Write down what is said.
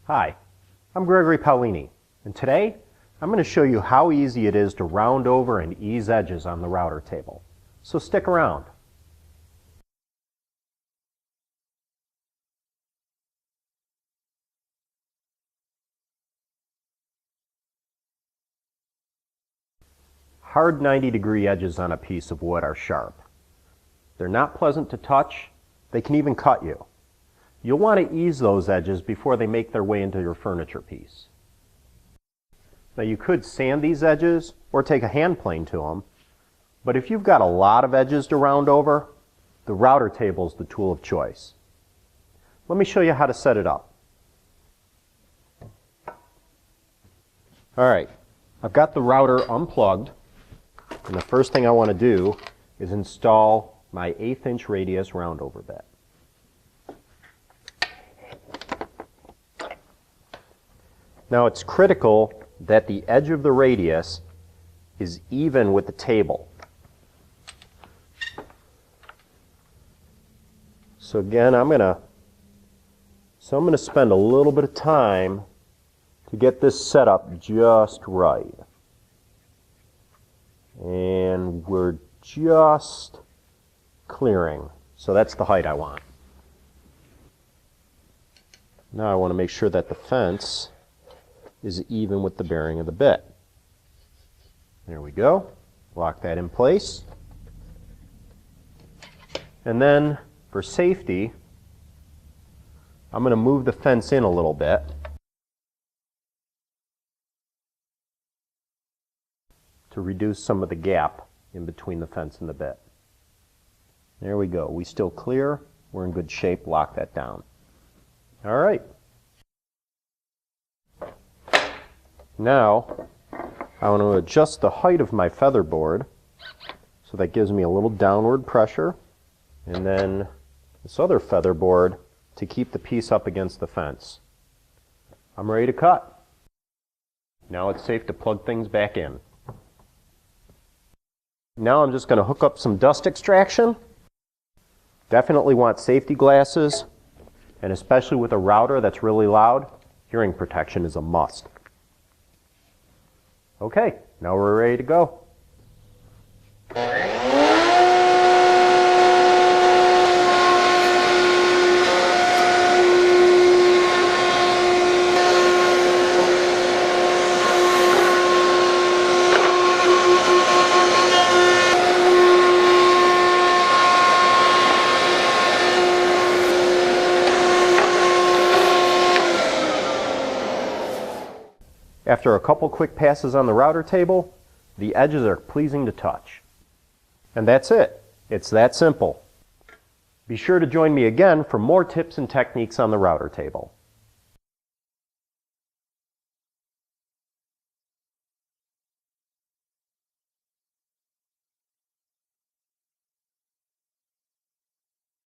Hi, I'm Gregory Paolini, and today I'm going to show you how easy it is to round over and ease edges on the router table. So stick around. Hard 90-degree edges on a piece of wood are sharp. They're not pleasant to touch. They can even cut you. You'll want to ease those edges before they make their way into your furniture piece. Now you could sand these edges or take a hand plane to them, but if you've got a lot of edges to round over, the router table is the tool of choice. Let me show you how to set it up. Alright, I've got the router unplugged, and the first thing I want to do is install my 1/8 inch radius roundover bit. Now it's critical that the edge of the radius is even with the table. So again, I'm going to spend a little bit of time to get this set up just right. And we're just clearing. So that's the height I want. Now I want to make sure that the fence is even with the bearing of the bit. There we go. Lock that in place. And then for safety, I'm going to move the fence in a little bit. To reduce some of the gap in between the fence and the bit. There we go. We still clear. We're in good shape. Lock that down. All right. Now, I want to adjust the height of my feather board so that gives me a little downward pressure, and then this other feather board to keep the piece up against the fence. I'm ready to cut. Now it's safe to plug things back in. Now I'm just going to hook up some dust extraction. Definitely want safety glasses, and especially with a router that's really loud, hearing protection is a must. Okay, now we're ready to go. After a couple quick passes on the router table, the edges are pleasing to touch. And that's it. It's that simple. Be sure to join me again for more tips and techniques on the router table.